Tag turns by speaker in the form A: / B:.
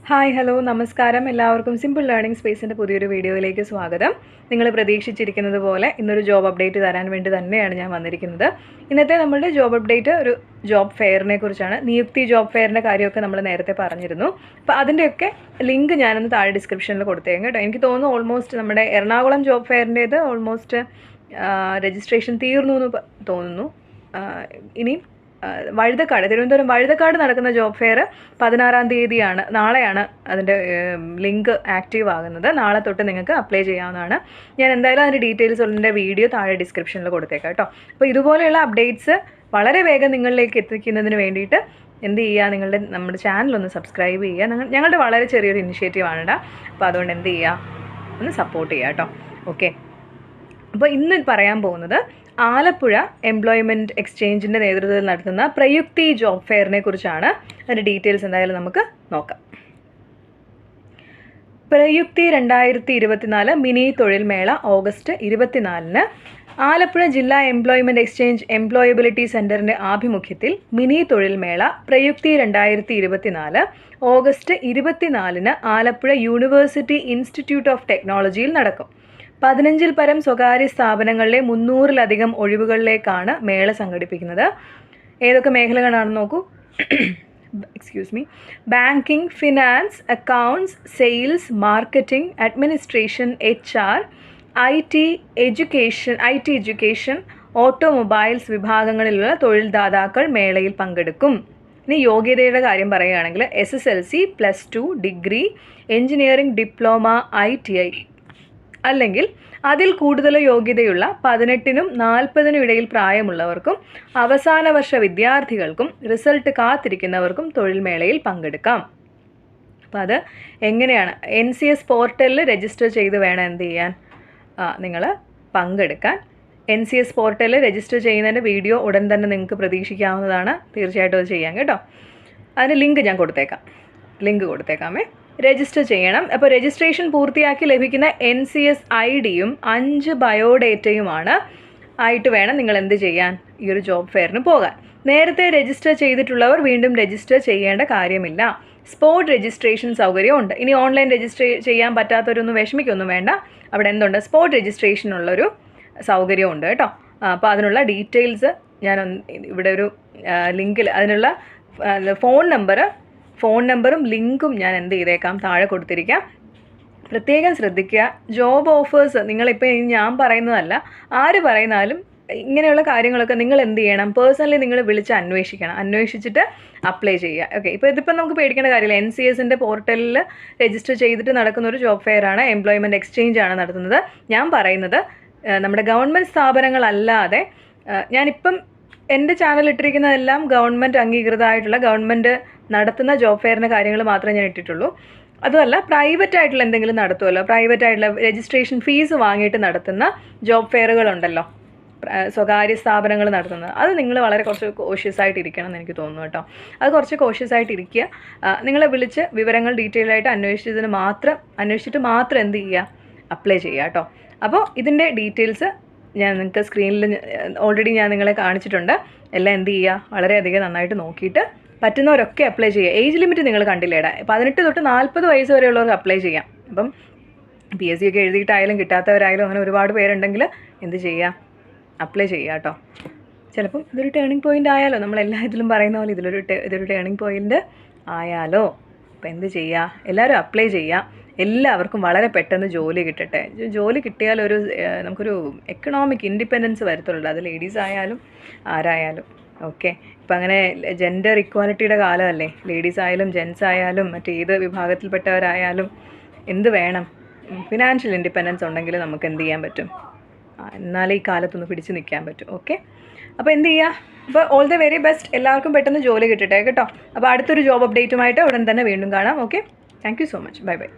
A: Hi hello നമസ്കാരം. എല്ലാവർക്കും simple learning സ്പേസിൻ്റെ പുതിയൊരു വീഡിയോയിലേക്ക് സ്വാഗതം. നിങ്ങൾ പ്രതീക്ഷിച്ചിരിക്കുന്നത് പോലെ ഇന്നൊരു ജോബ് അപ്ഡേറ്റ് തരാൻ വേണ്ടി തന്നെയാണ് ഞാൻ വന്നിരിക്കുന്നത്. ഇന്നത്തെ നമ്മളുടെ ജോബ് അപ്ഡേറ്റ് ഒരു ജോബ് ഫെയറിനെ കുറിച്ചാണ്. നിയുക്തി ജോബ് ഫെയറിൻ്റെ കാര്യമൊക്കെ നമ്മൾ നേരത്തെ പറഞ്ഞിരുന്നു. അപ്പോൾ അതിൻ്റെയൊക്കെ ലിങ്ക് ഞാനൊന്ന് താഴെ ഡിസ്ക്രിപ്ഷനിൽ കൊടുത്തേക്കാം കേട്ടോ. എനിക്ക് തോന്നുന്നു ഓൾമോസ്റ്റ് നമ്മുടെ എറണാകുളം ജോബ് ഫെയറിൻ്റേത് ഓൾമോസ്റ്റ് രജിസ്ട്രേഷൻ തീർന്നു എന്ന് തോന്നുന്നു. ഇനിയും തിരുവനന്തപുരം വഴുതക്കാട് നടക്കുന്ന ജോബ് ഫെയർ 16-ാം തീയതിയാണ്, നാളെയാണ് അതിൻ്റെ ലിങ്ക് ആക്റ്റീവ് ആകുന്നത്. നാളെ തൊട്ട് നിങ്ങൾക്ക് അപ്ലൈ ചെയ്യാവുന്നതാണ്. ഞാൻ എന്തായാലും അതിൻ്റെ ഡീറ്റെയിൽസ് ഉള്ള വീഡിയോ താഴെ ഡിസ്ക്രിപ്ഷനിൽ കൊടുത്തേക്കാം കേട്ടോ. അപ്പോൾ ഇതുപോലെയുള്ള അപ്ഡേറ്റ്സ് വളരെ വേഗം നിങ്ങളിലേക്ക് എത്തിക്കുന്നതിന് വേണ്ടിയിട്ട് എന്ത് ചെയ്യുക, നമ്മുടെ ചാനലൊന്ന് സബ്സ്ക്രൈബ് ചെയ്യുക. ഞങ്ങളുടെ വളരെ ചെറിയൊരു ഇനിഷ്യേറ്റീവാണ് കേട്ടോ. അപ്പോൾ അതുകൊണ്ട് എന്ത് ചെയ്യുക, ഒന്ന് സപ്പോർട്ട് ചെയ്യുക കേട്ടോ. ഓക്കെ, അപ്പോൾ ഇന്ന് പറയാൻ പോകുന്നത് ആലപ്പുഴ എംപ്ലോയ്മെൻറ്റ് എക്സ്ചേഞ്ചിൻ്റെ നേതൃത്വത്തിൽ നടത്തുന്ന പ്രയുക്തി ജോബ് ഫെയറിനെ കുറിച്ചാണ്. അതിൻ്റെ ഡീറ്റെയിൽസ് എന്തായാലും നമുക്ക് നോക്കാം. പ്രയുക്തി 2024 മിനി തൊഴിൽ മേള ഓഗസ്റ്റ് 24-ന് ആലപ്പുഴ ജില്ലാ എംപ്ലോയ്മെൻറ്റ് എക്സ്ചേഞ്ച് എംപ്ലോയബിലിറ്റി സെൻറ്ററിൻ്റെ ആഭിമുഖ്യത്തിൽ മിനി തൊഴിൽ മേള പ്രയുക്തി 2024 ഓഗസ്റ്റ് 24-ന് ആലപ്പുഴ യൂണിവേഴ്സിറ്റി ഇൻസ്റ്റിറ്റ്യൂട്ട് ഓഫ് ടെക്നോളജിയിൽ നടക്കും. 15-ൽ പരം സ്വകാര്യ സ്ഥാപനങ്ങളിലെ 300-ലധികം ഒഴിവുകളിലേക്കാണ് മേള സംഘടിപ്പിക്കുന്നത്. ഏതൊക്കെ മേഖലകളാണെന്ന് നോക്കൂ. Banking, finance, accounts, sales, marketing, administration, HR, IT education, automobiles വിഭാഗങ്ങളിലുള്ള തൊഴിൽദാതാക്കൾ മേളയിൽ പങ്കെടുക്കും. ഇനി യോഗ്യതയുടെ കാര്യം പറയുകയാണെങ്കിൽ SSLC, +2, degree, engineering diploma, ITI അല്ലെങ്കിൽ അതിൽ കൂടുതൽ യോഗ്യതയുള്ള 18-നും 40-നും ഇടയിൽ പ്രായമുള്ളവർക്കും അവസാന വർഷ വിദ്യാർത്ഥികൾക്കും റിസൾട്ട് കാത്തിരിക്കുന്നവർക്കും തൊഴിൽ മേളയിൽ പങ്കെടുക്കാം. അപ്പോൾ അത് എങ്ങനെയാണ്? NCS പോർട്ടലിൽ രജിസ്റ്റർ ചെയ്ത് വേണം എന്ത് ചെയ്യാൻ, നിങ്ങൾ പങ്കെടുക്കാൻ. NCS പോർട്ടലിൽ രജിസ്റ്റർ ചെയ്യുന്നതിൻ്റെ വീഡിയോ ഉടൻ തന്നെ നിങ്ങൾക്ക് പ്രതീക്ഷിക്കാവുന്നതാണ്. തീർച്ചയായിട്ടും അത് ചെയ്യാം കേട്ടോ. അതിന് ലിങ്ക് ഞാൻ കൊടുത്തേക്കാമേ. രജിസ്റ്റർ ചെയ്യണം. അപ്പോൾ രജിസ്ട്രേഷൻ പൂർത്തിയാക്കി ലഭിക്കുന്ന NCS ID-യും 5 ബയോഡേറ്റയുമാണ് ആയിട്ട് വേണം നിങ്ങൾ എന്ത് ചെയ്യാൻ, ഈ ഒരു ജോബ് ഫെയറിന് പോകാൻ. നേരത്തെ രജിസ്റ്റർ ചെയ്തിട്ടുള്ളവർ വീണ്ടും രജിസ്റ്റർ ചെയ്യേണ്ട കാര്യമില്ല. സ്പോട്ട് രജിസ്ട്രേഷൻ സൗകര്യമുണ്ട്. ഇനി ഓൺലൈൻ രജിസ്റ്റർ ചെയ്യാൻ പറ്റാത്തവരൊന്നും വിഷമിക്കൊന്നും വേണ്ട. അവിടെ എന്തുണ്ട്, സ്പോട്ട് രജിസ്ട്രേഷനുള്ളൊരു സൗകര്യമുണ്ട് കേട്ടോ. അപ്പോൾ അതിനുള്ള ഡീറ്റെയിൽസ് ഞാൻ ഇവിടെ ഒരു ലിങ്കിൽ അതിനുള്ള ഫോൺ നമ്പറും ലിങ്കും ഞാൻ എന്ത് ചെയ്തേക്കാം, താഴെ കൊടുത്തിരിക്കാം. പ്രത്യേകം ശ്രദ്ധിക്കുക. ജോബ് ഓഫേഴ്സ് നിങ്ങളിപ്പോൾ ഞാൻ പറയുന്നതല്ല, ആര് പറയുന്നാലും ഇങ്ങനെയുള്ള കാര്യങ്ങളൊക്കെ നിങ്ങൾ എന്ത് ചെയ്യണം, പേഴ്സണലി നിങ്ങൾ വിളിച്ച് അന്വേഷിച്ചിട്ട് അപ്ലൈ ചെയ്യുക. ഓക്കെ, ഇതിപ്പോൾ നമുക്ക് പേടിക്കേണ്ട കാര്യമില്ല. NCSൻ്റെ പോർട്ടലിൽ രജിസ്റ്റർ ചെയ്തിട്ട് നടക്കുന്ന ഒരു ജോബ് ഫെയർ ആണ്, എംപ്ലോയ്മെൻറ്റ് എക്സ്ചേഞ്ച് ആണ് നടത്തുന്നത്. ഞാൻ പറയുന്നത് നമ്മുടെ ഗവൺമെൻറ് സ്ഥാപനങ്ങളല്ലാതെ, ഞാനിപ്പം എൻ്റെ ചാനൽ ഇട്ടിരിക്കുന്നതെല്ലാം ഗവൺമെൻറ് അംഗീകൃതമായിട്ടുള്ള ഗവൺമെൻറ് നടത്തുന്ന ജോബ് ഫെയറിൻ്റെ കാര്യങ്ങൾ മാത്രമേ ഞാൻ ഇട്ടിട്ടുള്ളൂ. അതുമല്ല, പ്രൈവറ്റ് ആയിട്ടുള്ള എന്തെങ്കിലും നടത്തുമല്ലോ, പ്രൈവറ്റ് ആയിട്ടുള്ള രജിസ്ട്രേഷൻ ഫീസ് വാങ്ങിയിട്ട് നടത്തുന്ന ജോബ് ഫെയറുകളുണ്ടല്ലോ, സ്വകാര്യ സ്ഥാപനങ്ങൾ നടത്തുന്നത്, അത് നിങ്ങൾ കുറച്ച് കോഷ്യസ് ആയിട്ടിരിക്കണം എന്ന് എനിക്ക് തോന്നുന്നു കേട്ടോ. അത് കുറച്ച് കോഷ്യസ് ആയിട്ടിരിക്കുക. നിങ്ങളെ വിളിച്ച് വിവരങ്ങൾ ഡീറ്റെയിൽ ആയിട്ട് അന്വേഷിച്ചിട്ട് മാത്രം എന്ത് ചെയ്യുക, അപ്ലൈ ചെയ്യുക കേട്ടോ. അപ്പോൾ ഇതിൻ്റെ ഡീറ്റെയിൽസ് ഞാൻ നിങ്ങൾക്ക് സ്ക്രീനിൽ ഓൾറെഡി ഞാൻ നിങ്ങളെ കാണിച്ചിട്ടുണ്ട്. എല്ലാം എന്ത് ചെയ്യുക, വളരെയധികം നന്നായിട്ട് നോക്കിയിട്ട് പറ്റുന്നവരൊക്കെ അപ്ലൈ ചെയ്യുക. ഏജ് ലിമിറ്റ് നിങ്ങൾ കണ്ടില്ലേടാ, 18 തൊട്ട് 40 വയസ്സ് വരെയുള്ളവർക്ക് അപ്ലൈ ചെയ്യാം. അപ്പം PSC ഒക്കെ എഴുതിയിട്ടായാലും കിട്ടാത്തവരായാലും അങ്ങനെ ഒരുപാട് പേരുണ്ടെങ്കിൽ എന്ത് ചെയ്യുക, അപ്ലൈ ചെയ്യുക കേട്ടോ. ചിലപ്പം ഇതൊരു ടേണിംഗ് പോയിൻ്റ് ആയാലോ, നമ്മളെല്ലാ ഇതിലും പറയുന്ന പോലെ ഇതൊരു ടേണിംഗ് പോയിൻ്റ് ആയാലോ. അപ്പോൾ എന്ത് ചെയ്യുക, എല്ലാവരും അപ്ലൈ ചെയ്യുക. എല്ലാവർക്കും വളരെ പെട്ടെന്ന് ജോലി കിട്ടട്ടെ. ജോലി കിട്ടിയാൽ നമുക്കൊരു എക്കണോമിക് ഇൻഡിപെൻഡൻസ് വരത്തുള്ളൂ, അത് ലേഡീസ് ആയാലും ആരായാലും. ഓക്കെ, ഇപ്പം അങ്ങനെ ജെൻഡർ ഇക്വാലിറ്റിയുടെ കാലമല്ലേ. ലേഡീസ് ആയാലും ജെൻസ് ആയാലും മറ്റേത് വിഭാഗത്തിൽപ്പെട്ടവരായാലും എന്ത് വേണം, ഫിനാൻഷ്യൽ ഇൻഡിപെൻഡൻസ് ഉണ്ടെങ്കിൽ നമുക്ക് എന്ത് ചെയ്യാൻ പറ്റും, എന്നാലേ ഈ കാലത്തൊന്ന് പിടിച്ച് നിൽക്കാൻ പറ്റും. ഓക്കെ, അപ്പോൾ എന്ത് ചെയ്യുക, അപ്പോൾ ഓൾ ദ വെരി ബെസ്റ്റ്. എല്ലാവർക്കും പെട്ടെന്ന് ജോലി കിട്ടട്ടെ കേട്ടോ. അപ്പോൾ അടുത്തൊരു ജോബ് അപ്ഡേറ്റുമായിട്ട് ഉടൻ തന്നെ വീണ്ടും കാണാം. Okay, thank you so much. Bye bye.